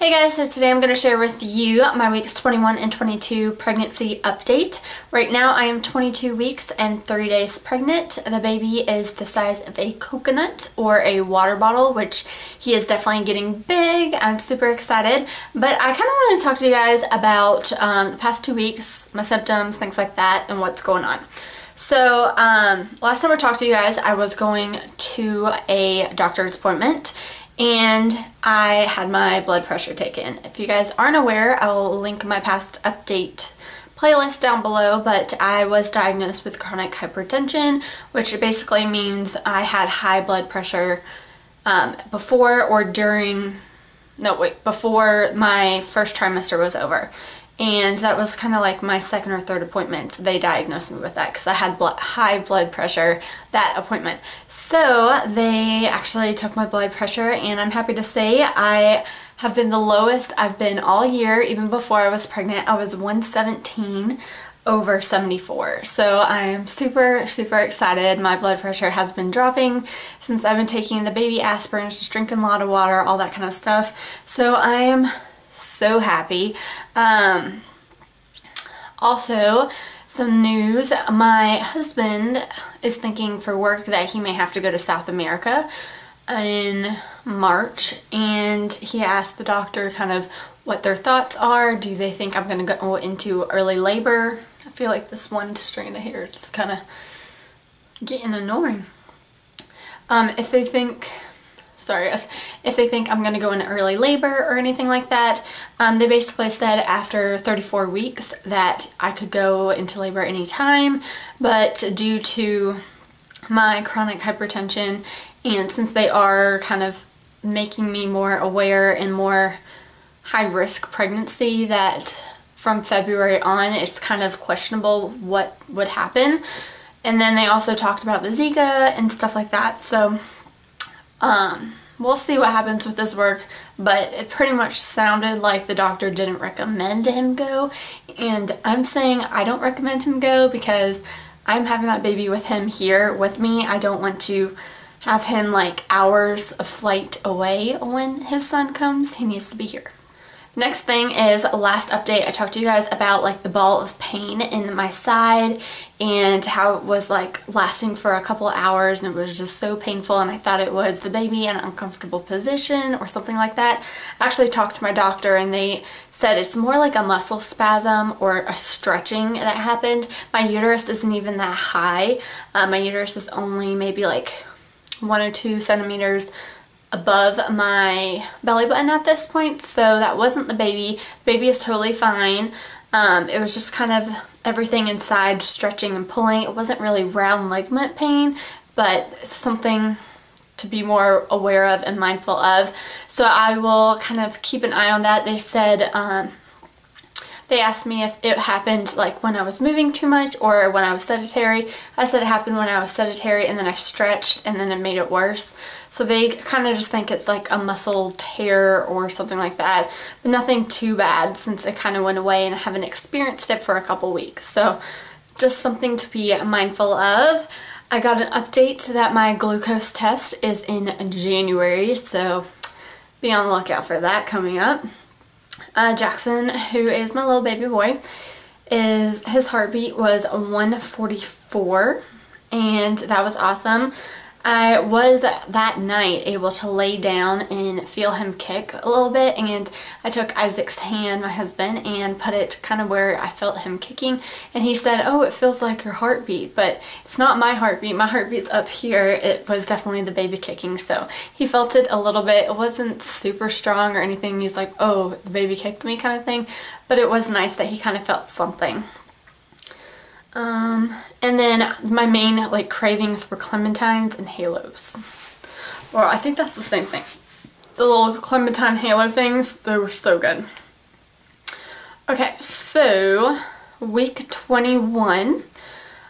Hey guys, so today I'm going to share with you my weeks 21 and 22 pregnancy update. Right now I am 22 weeks and 30 days pregnant. The baby is the size of a coconut or a water bottle, which he is definitely getting big. I'm super excited, but I kind of want to talk to you guys about the past 2 weeks, my symptoms, things like that, and what's going on. So last time I talked to you guys, I was going to a doctor's appointment and I had my blood pressure taken. If you guys aren't aware, I'll link my past update playlist down below, but I was diagnosed with chronic hypertension, which basically means I had high blood pressure before my first trimester was over. And that was kind of like my second or third appointment. They diagnosed me with that because I had high blood pressure that appointment. So they actually took my blood pressure, and I'm happy to say I have been the lowest I've been all year. Even before I was pregnant, I was 117/74. So I am super, super excited. My blood pressure has been dropping since I've been taking the baby aspirins, just drinking a lot of water, all that kind of stuff. So I am so happy. Also, some news. My husband is thinking for work that he may have to go to South America in March, and he asked the doctor kind of what their thoughts are. Do they think I'm going to go into early labor? I feel like this one strand of hair is just kind of getting annoying. If they think I'm going to go into early labor or anything like that, they basically said after 34 weeks that I could go into labor anytime, but due to my chronic hypertension, and since they are kind of making me more aware and more high-risk pregnancy, that from February on it's kind of questionable what would happen. And then they also talked about the Zika and stuff like that, so we'll see what happens with this work, but it pretty much sounded like the doctor didn't recommend him go, and I'm saying I don't recommend him go because I'm having that baby with him here with me. I don't want to have him like hours of flight away when his son comes. He needs to be here. Next thing is, last update I talked to you guys about like the ball of pain in my side and how it was like lasting for a couple hours, and it was just so painful, and I thought it was the baby in an uncomfortable position or something like that. I actually talked to my doctor and they said it's more like a muscle spasm or a stretching that happened. My uterus isn't even that high. My uterus is only maybe like 1 or 2 centimeters above my belly button at this point, so that wasn't the baby. The baby is totally fine. It was just kind of everything inside stretching and pulling. It wasn't really round ligament pain, but something to be more aware of and mindful of. So I will kind of keep an eye on that. They said, they asked me if it happened like when I was moving too much or when I was sedentary. I said it happened when I was sedentary, and then I stretched and then it made it worse. So they kind of just think it's like a muscle tear or something like that, but nothing too bad since it kind of went away and I haven't experienced it for a couple weeks. So just something to be mindful of. I got an update that my glucose test is in January, so be on the lookout for that coming up. Jackson, who is my little baby boy, his heartbeat was 144, and that was awesome. I was that night able to lay down and feel him kick a little bit, and I took Isaac's hand, my husband, and put it kind of where I felt him kicking, and he said, "Oh, it feels like your heartbeat," but it's not my heartbeat. My heartbeat's up here. It was definitely the baby kicking, so he felt it a little bit. It wasn't super strong or anything. He's like, "Oh, the baby kicked me," kind of thing, but it was nice that he kind of felt something. And then my main like cravings were clementines and halos. Well, I think that's the same thing. The little clementine halo things, they were so good. Okay, so week 21,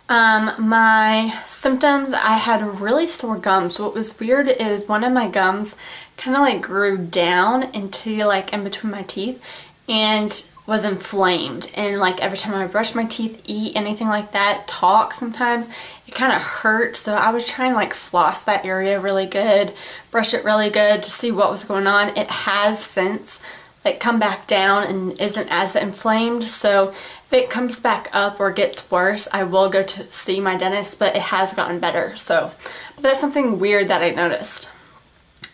my symptoms, I had really sore gums. What was weird is one of my gums kind of like grew down into like in between my teeth and was inflamed, and like every time I brush my teeth, eat, anything like that, talk sometimes, it kind of hurt. So I was trying to like floss that area really good, brush it really good to see what was going on. It has since like come back down and isn't as inflamed. So if it comes back up or gets worse, I will go to see my dentist, but it has gotten better. So but that's something weird that I noticed.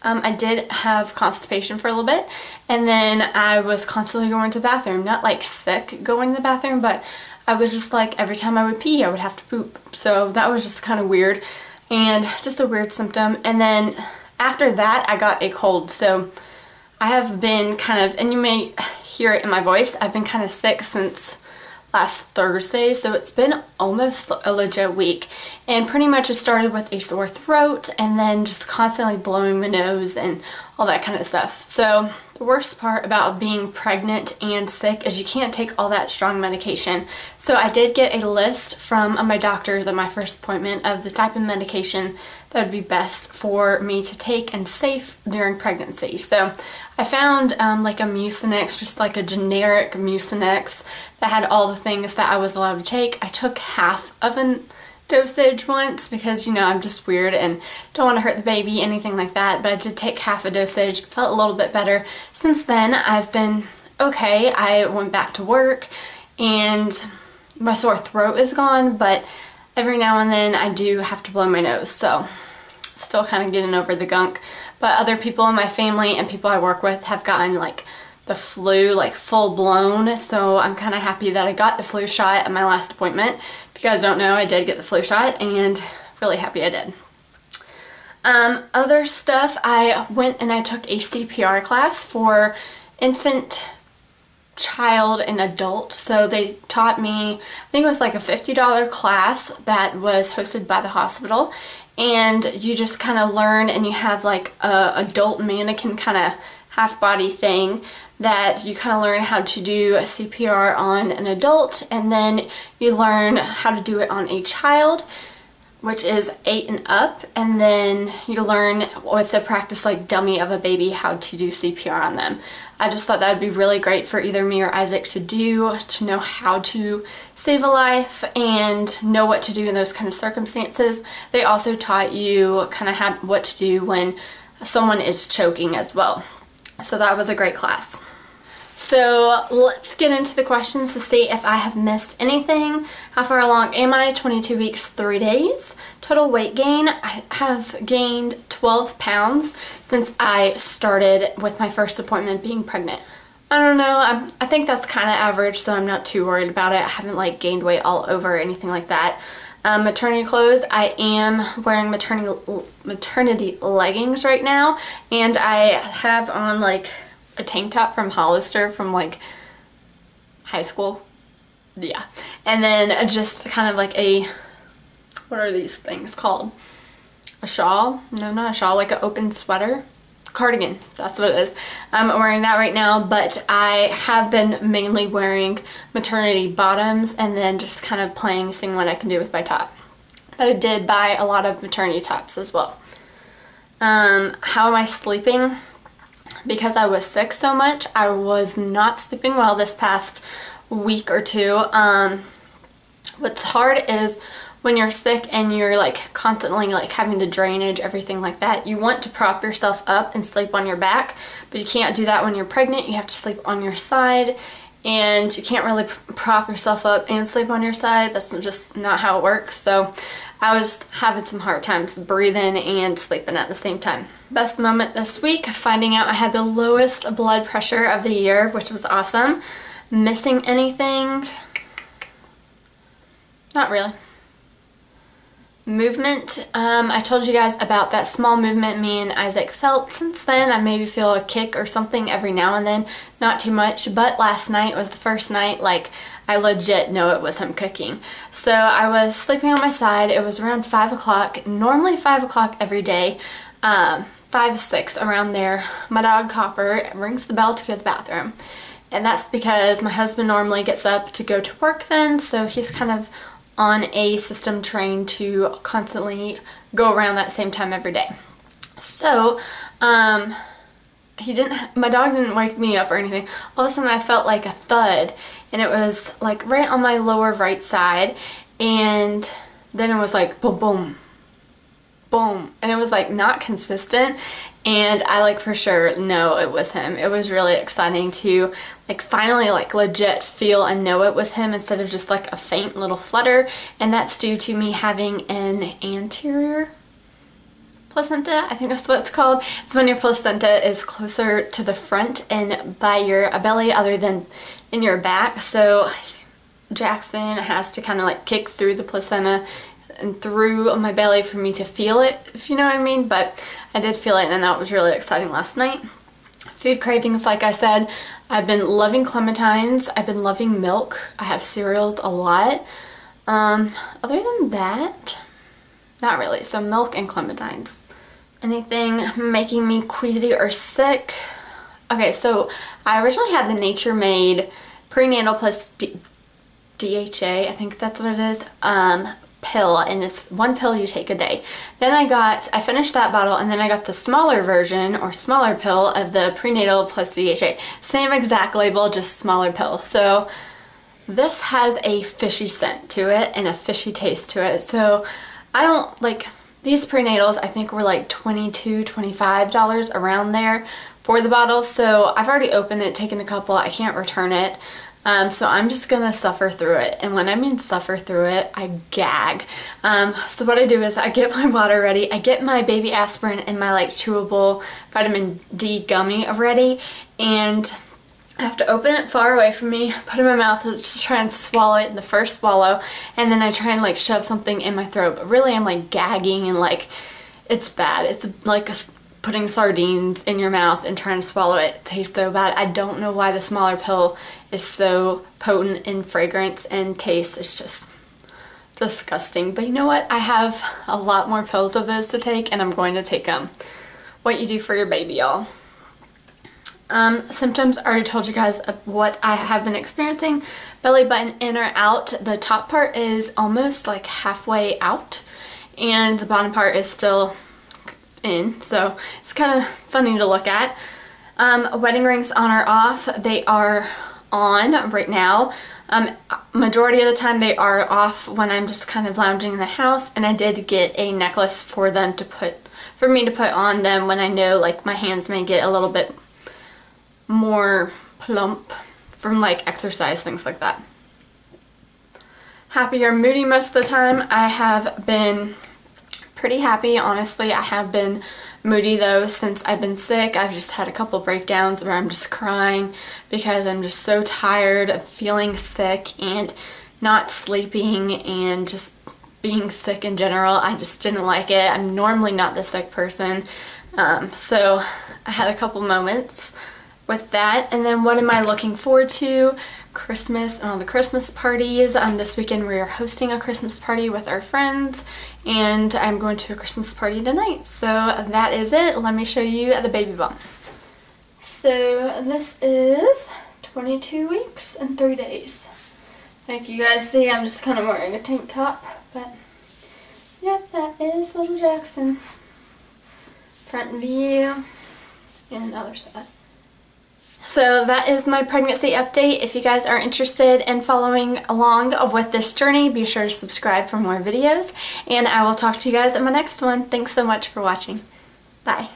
I did have constipation for a little bit, and then I was constantly going to the bathroom. Not like sick going to the bathroom, but I was just like every time I would pee I would have to poop. So that was just kind of weird and just a weird symptom. And then after that I got a cold. So I have been kind of, and you may hear it in my voice, I've been kind of sick since last Thursday, so it's been almost a legit week. And pretty much it started with a sore throat and then just constantly blowing my nose and all that kind of stuff. So the worst part about being pregnant and sick is you can't take all that strong medication. So I did get a list from my doctors at my first appointment of the type of medication that would be best for me to take and safe during pregnancy. So I found like a Mucinex, just like a generic Mucinex that had all the things that I was allowed to take. I took half of a dosage once because, you know, I'm just weird and don't want to hurt the baby, anything like that, but I did take half a dosage, felt a little bit better. Since then I've been okay. I went back to work and my sore throat is gone, but every now and then I do have to blow my nose, so still kind of getting over the gunk. But other people in my family and people I work with have gotten like the flu, like full blown, so I'm kind of happy that I got the flu shot at my last appointment. If you guys don't know, I did get the flu shot and really happy I did. Other stuff, I went and I took a CPR class for infant, child, and adult. So they taught me, I think it was like a $50 class that was hosted by the hospital, and you just kind of learn, and you have like a adult mannequin kind of half body thing that you kind of learn how to do a CPR on an adult, and then you learn how to do it on a child, which is 8 and up, and then you learn with the practice like dummy of a baby how to do CPR on them. I just thought that would be really great for either me or Isaac to do, to know how to save a life and know what to do in those kind of circumstances. They also taught you kind of what to do when someone is choking as well. So that was a great class. So let's get into the questions to see if I have missed anything. How far along am I? 22 weeks, 3 days. Total weight gain, I have gained 12 pounds since I started with my first appointment being pregnant. I don't know, I think that's kind of average, so I'm not too worried about it. I haven't like gained weight all over or anything like that. Maternity clothes, I am wearing maternity leggings right now, and I have on like a tank top from Hollister from like high school. Yeah. And then just kind of like a, what are these things called? A shawl? No, not a shawl, like an open sweater. Cardigan, that's what it is. I'm wearing that right now, but I have been mainly wearing maternity bottoms and then just kind of seeing what I can do with my top. But I did buy a lot of maternity tops as well. How am I sleeping? Because I was sick so much, I was not sleeping well this past week or two. What's hard is when you're sick and you're like constantly like having the drainage, everything like that, you want to prop yourself up and sleep on your back, but you can't do that when you're pregnant. You have to sleep on your side, and you can't really prop yourself up and sleep on your side. That's just not how it works. So I was having some hard times breathing and sleeping at the same time. Best moment this week, finding out I had the lowest blood pressure of the year, which was awesome. Missing anything? Not really. Movement, I told you guys about that small movement me and Isaac felt. Since then, I maybe feel a kick or something every now and then, not too much, but last night was the first night like I legit know it was him cooking. So I was sleeping on my side. It was around 5 o'clock, normally 5 o'clock every day, 5, 6, around there. My dog Copper rings the bell to go to the bathroom. And that's because my husband normally gets up to go to work then, so he's kind of on a system trained to constantly go around that same time every day. So, my dog didn't wake me up or anything. All of a sudden I felt like a thud, and it was like right on my lower right side, and then it was like boom, boom, boom, and it was like not consistent, and I like for sure know it was him. It was really exciting to like finally like legit feel and know it was him instead of just like a faint little flutter, and that's due to me having an anterior placenta, I think that's what it's called. So when your placenta is closer to the front and by your belly other than in your back, so Jackson has to kind of like kick through the placenta and through my belly for me to feel it, if you know what I mean. But I did feel it, and that was really exciting last night. Food cravings, like I said, I've been loving clementines. I've been loving milk. I have cereals a lot. Other than that, not really. So milk and clementines. Anything making me queasy or sick? Okay, so I originally had the Nature Made Prenatal Plus DHA, I think that's what it is, pill, and it's one pill you take a day. Then I finished that bottle, and then I got the smaller version or smaller pill of the Prenatal Plus DHA. Same exact label, just smaller pill. So this has a fishy scent to it and a fishy taste to it. So I don't like these prenatals. I think were like $22, $25 around there for the bottle. So I've already opened it, taken a couple. I can't return it. So I'm just gonna suffer through it, and when I mean suffer through it, I gag. So what I do is I get my water ready, I get my baby aspirin and my like chewable vitamin D gummy ready, and I have to open it far away from me, put it in my mouth to try and swallow it in the first swallow, and then I try and like shove something in my throat, but really I'm like gagging and like it's bad. It's like putting sardines in your mouth and trying to swallow it. It tastes so bad. I don't know why the smaller pill is so potent in fragrance and taste. It's just disgusting. But you know what? I have a lot more pills of those to take, and I'm going to take them. What you do for your baby, y'all. Symptoms, I already told you guys what I have been experiencing. Belly button in or out. The top part is almost like halfway out, and the bottom part is still in, so it's kind of funny to look at. Wedding rings on or off? They are on right now. Majority of the time they are off when I'm just kind of lounging in the house, and I did get a necklace for me to put on them when I know like my hands may get a little bit more plump from like exercise, things like that. Happy or moody most of the time? I have been pretty happy, honestly. I have been moody though since I've been sick. I've just had a couple breakdowns where I'm just crying because I'm just so tired of feeling sick and not sleeping and just being sick in general. I just didn't like it. I'm normally not the sick person, so I had a couple moments with that. And then what am I looking forward to? Christmas and all the Christmas parties. This weekend we are hosting a Christmas party with our friends, and I'm going to a Christmas party tonight. So that is it. Let me show you the baby bump. So this is 22 weeks and 3 days. Like you guys see, I'm just kind of wearing a tank top, but yep, that is little Jackson. Front view and other side. So that is my pregnancy update. If you guys are interested in following along with this journey, be sure to subscribe for more videos, and I will talk to you guys in my next one. Thanks so much for watching. Bye.